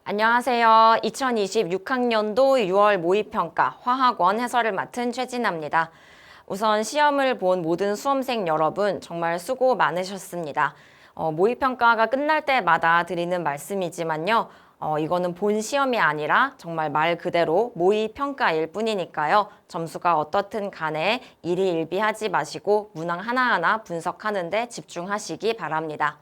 안녕하세요. 2026학년도 6월 모의평가 화학원 해설을 맡은 최진아입니다. 우선 시험을 본 모든 수험생 여러분 정말 수고 많으셨습니다. 모의평가가 끝날 때마다 드리는 말씀이지만요. 이거는 본 시험이 아니라 정말 말 그대로 모의평가일 뿐이니까요. 점수가 어떻든 간에 일희일비하지 마시고 문항 하나하나 분석하는 데 집중하시기 바랍니다.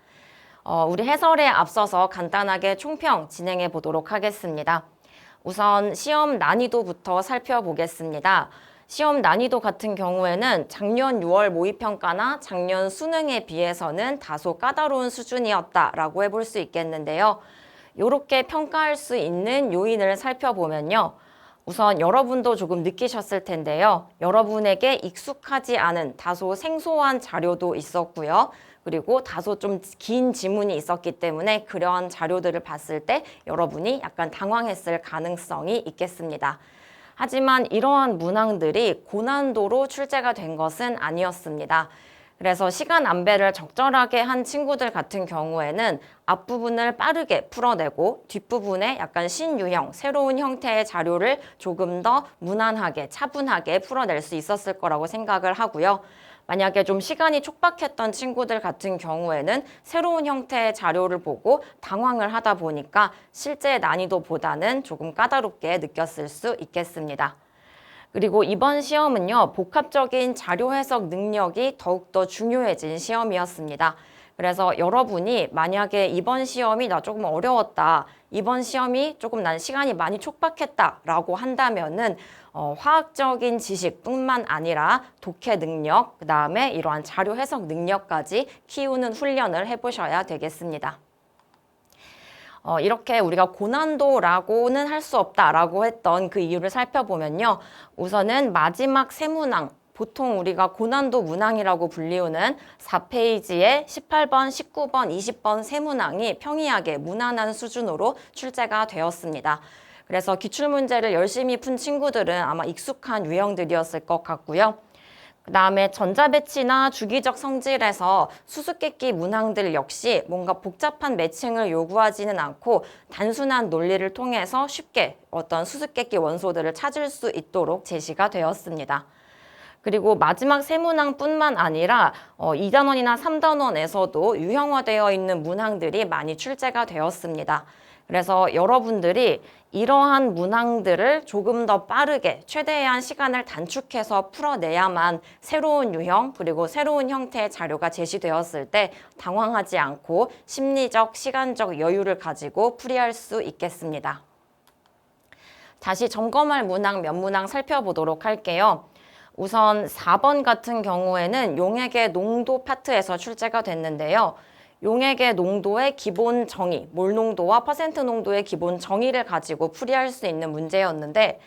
우리 해설에 앞서서 간단하게 총평 진행해 보도록 하겠습니다. 우선 시험 난이도부터 살펴보겠습니다. 시험 난이도 같은 경우에는 작년 6월 모의평가나 작년 수능에 비해서는 다소 까다로운 수준이었다라고 해볼 수 있겠는데요. 이렇게 평가할 수 있는 요인을 살펴보면요. 우선 여러분도 조금 느끼셨을 텐데요. 여러분에게 익숙하지 않은 다소 생소한 자료도 있었고요. 그리고 다소 좀 긴 지문이 있었기 때문에 그러한 자료들을 봤을 때 여러분이 약간 당황했을 가능성이 있겠습니다. 하지만 이러한 문항들이 고난도로 출제가 된 것은 아니었습니다. 그래서 시간 안배를 적절하게 한 친구들 같은 경우에는 앞부분을 빠르게 풀어내고 뒷부분에 약간 신유형, 새로운 형태의 자료를 조금 더 무난하게, 차분하게 풀어낼 수 있었을 거라고 생각을 하고요. 만약에 좀 시간이 촉박했던 친구들 같은 경우에는 새로운 형태의 자료를 보고 당황을 하다 보니까 실제 난이도보다는 조금 까다롭게 느꼈을 수 있겠습니다. 그리고 이번 시험은요, 복합적인 자료 해석 능력이 더욱더 중요해진 시험이었습니다. 그래서 여러분이 만약에 이번 시험이 나 조금 어려웠다, 이번 시험이 조금 난 시간이 많이 촉박했다라고 한다면은 화학적인 지식뿐만 아니라 독해 능력, 그 다음에 이러한 자료 해석 능력까지 키우는 훈련을 해보셔야 되겠습니다. 이렇게 우리가 고난도라고는 할 수 없다라고 했던 그 이유를 살펴보면요. 우선은 마지막 세 문항, 보통 우리가 고난도 문항이라고 불리우는 4페이지에 18번, 19번, 20번 세 문항이 평이하게 무난한 수준으로 출제가 되었습니다. 그래서 기출문제를 열심히 푼 친구들은 아마 익숙한 유형들이었을 것 같고요. 그 다음에 전자배치나 주기적 성질에서 수수께끼 문항들 역시 뭔가 복잡한 매칭을 요구하지는 않고 단순한 논리를 통해서 쉽게 어떤 수수께끼 원소들을 찾을 수 있도록 제시가 되었습니다. 그리고 마지막 세 문항뿐만 아니라 2단원이나 3단원에서도 유형화되어 있는 문항들이 많이 출제가 되었습니다. 그래서 여러분들이 이러한 문항들을 조금 더 빠르게 최대한 시간을 단축해서 풀어내야만 새로운 유형 그리고 새로운 형태의 자료가 제시되었을 때 당황하지 않고 심리적, 시간적 여유를 가지고 풀이할 수 있겠습니다. 다시 점검할 문항 몇 문항 살펴보도록 할게요. 우선 4번 같은 경우에는 용액의 농도 파트에서 출제가 됐는데요. 용액의 농도의 기본 정의, 몰 농도와 퍼센트 농도의 기본 정의를 가지고 풀이할 수 있는 문제였는데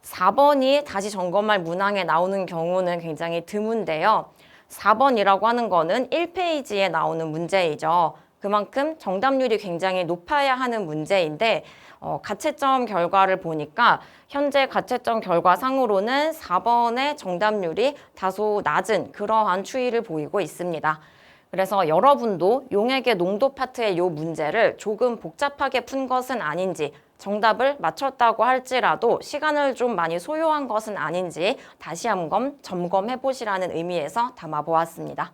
4번이 다시 점검할 문항에 나오는 경우는 굉장히 드문데요. 4번이라고 하는 거는 1페이지에 나오는 문제이죠. 그만큼 정답률이 굉장히 높아야 하는 문제인데 가채점 결과를 보니까 현재 가채점 결과상으로는 4번의 정답률이 다소 낮은 그러한 추이를 보이고 있습니다. 그래서 여러분도 용액의 농도 파트의 이 문제를 조금 복잡하게 푼 것은 아닌지 정답을 맞췄다고 할지라도 시간을 좀 많이 소요한 것은 아닌지 다시 한번 점검해 보시라는 의미에서 담아보았습니다.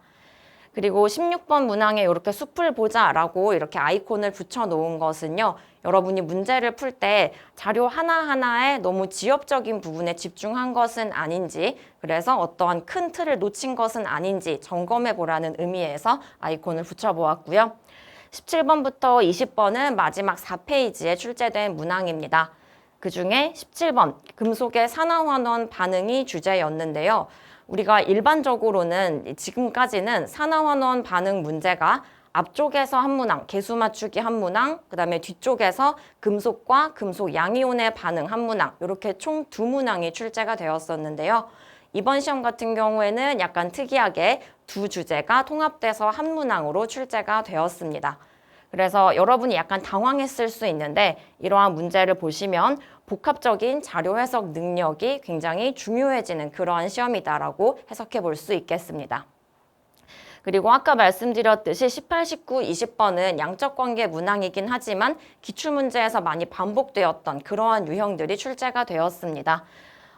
그리고 16번 문항에 이렇게 숲을 보자라고 이렇게 아이콘을 붙여놓은 것은요. 여러분이 문제를 풀 때 자료 하나하나에 너무 지엽적인 부분에 집중한 것은 아닌지 그래서 어떠한 큰 틀을 놓친 것은 아닌지 점검해 보라는 의미에서 아이콘을 붙여보았고요. 17번부터 20번은 마지막 4페이지에 출제된 문항입니다. 그중에 17번 금속의 산화환원 반응이 주제였는데요. 우리가 일반적으로는 지금까지는 산화환원 반응 문제가 앞쪽에서 한 문항, 개수 맞추기 한 문항, 그 다음에 뒤쪽에서 금속과 금속 양이온의 반응 한 문항 이렇게 총 2문항이 출제가 되었었는데요. 이번 시험 같은 경우에는 약간 특이하게 두 주제가 통합돼서 한 문항으로 출제가 되었습니다. 그래서 여러분이 약간 당황했을 수 있는데 이러한 문제를 보시면 복합적인 자료 해석 능력이 굉장히 중요해지는 그러한 시험이다라고 해석해 볼 수 있겠습니다. 그리고 아까 말씀드렸듯이 18, 19, 20번은 양적관계 문항이긴 하지만 기출문제에서 많이 반복되었던 그러한 유형들이 출제가 되었습니다.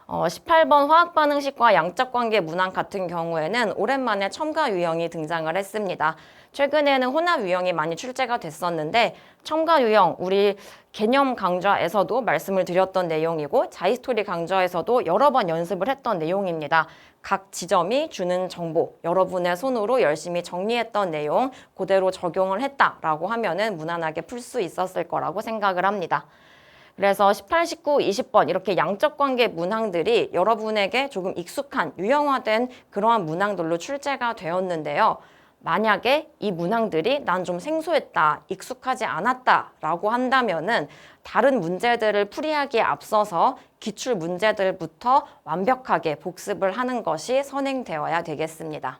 18번 화학반응식과 양적관계 문항 같은 경우에는 오랜만에 첨가 유형이 등장을 했습니다. 최근에는 혼합 유형이 많이 출제가 됐었는데 첨가 유형, 우리 개념 강좌에서도 말씀을 드렸던 내용이고 자이스토리 강좌에서도 여러 번 연습을 했던 내용입니다. 각 지점이 주는 정보, 여러분의 손으로 열심히 정리했던 내용 그대로 적용을 했다라고 하면은 무난하게 풀 수 있었을 거라고 생각을 합니다. 그래서 18, 19, 20번 이렇게 양적 관계 문항들이 여러분에게 조금 익숙한 유형화된 그러한 문항들로 출제가 되었는데요. 만약에 이 문항들이 난 좀 생소했다, 익숙하지 않았다 라고 한다면은 다른 문제들을 풀이하기에 앞서서 기출 문제들부터 완벽하게 복습을 하는 것이 선행되어야 되겠습니다.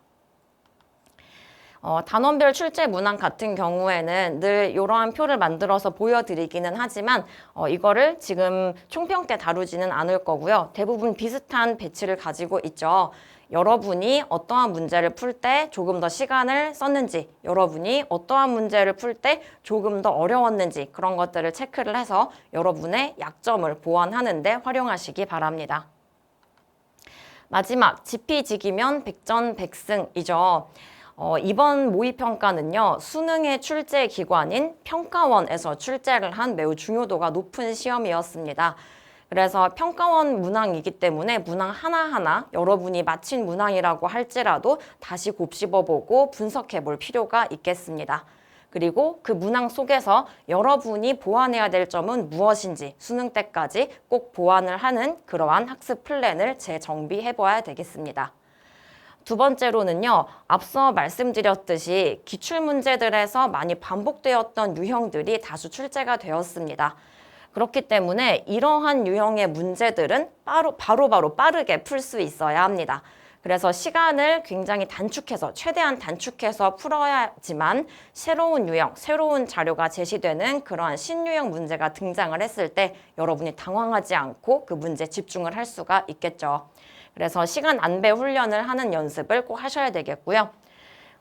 단원별 출제 문항 같은 경우에는 늘 이러한 표를 만들어서 보여드리기는 하지만 이거를 지금 총평 때 다루지는 않을 거고요. 대부분 비슷한 배치를 가지고 있죠. 여러분이 어떠한 문제를 풀 때 조금 더 시간을 썼는지, 여러분이 어떠한 문제를 풀 때 조금 더 어려웠는지 그런 것들을 체크를 해서 여러분의 약점을 보완하는 데 활용하시기 바랍니다. 마지막, 지피지기면 백전백승이죠. 이번 모의평가는요, 수능의 출제 기관인 평가원에서 출제를 한 매우 중요도가 높은 시험이었습니다. 그래서 평가원 문항이기 때문에 문항 하나하나 여러분이 맞힌 문항이라고 할지라도 다시 곱씹어보고 분석해 볼 필요가 있겠습니다. 그리고 그 문항 속에서 여러분이 보완해야 될 점은 무엇인지 수능 때까지 꼭 보완을 하는 그러한 학습 플랜을 재정비해 봐야 되겠습니다. 두 번째로는요, 앞서 말씀드렸듯이 기출문제들에서 많이 반복되었던 유형들이 다수 출제가 되었습니다. 그렇기 때문에 이러한 유형의 문제들은 바로바로 빠르게 풀 수 있어야 합니다. 그래서 시간을 굉장히 단축해서, 최대한 단축해서 풀어야지만 새로운 유형, 새로운 자료가 제시되는 그러한 신유형 문제가 등장을 했을 때 여러분이 당황하지 않고 그 문제에 집중을 할 수가 있겠죠. 그래서 시간 안배 훈련을 하는 연습을 꼭 하셔야 되겠고요.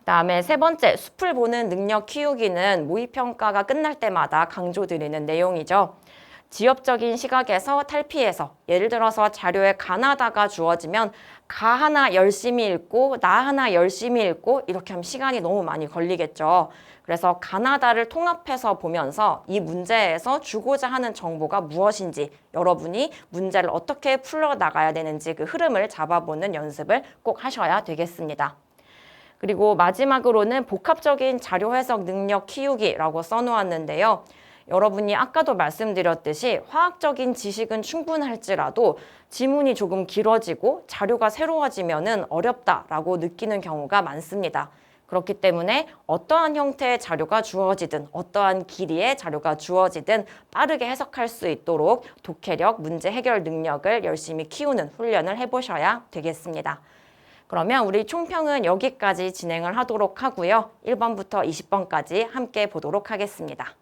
그다음에 세 번째, 숲을 보는 능력 키우기는 모의평가가 끝날 때마다 강조드리는 내용이죠. 지엽적인 시각에서 탈피해서 예를 들어서 자료에 가나다가 주어지면 가 하나 열심히 읽고 나 하나 열심히 읽고 이렇게 하면 시간이 너무 많이 걸리겠죠. 그래서 가나다를 통합해서 보면서 이 문제에서 주고자 하는 정보가 무엇인지 여러분이 문제를 어떻게 풀어나가야 되는지 그 흐름을 잡아보는 연습을 꼭 하셔야 되겠습니다. 그리고 마지막으로는 복합적인 자료 해석 능력 키우기라고 써놓았는데요. 여러분이 아까도 말씀드렸듯이 화학적인 지식은 충분할지라도 지문이 조금 길어지고 자료가 새로워지면은 어렵다라고 느끼는 경우가 많습니다. 그렇기 때문에 어떠한 형태의 자료가 주어지든 어떠한 길이의 자료가 주어지든 빠르게 해석할 수 있도록 독해력, 문제 해결 능력을 열심히 키우는 훈련을 해보셔야 되겠습니다. 그러면 우리 총평은 여기까지 진행을 하도록 하고요. 1번부터 20번까지 함께 보도록 하겠습니다.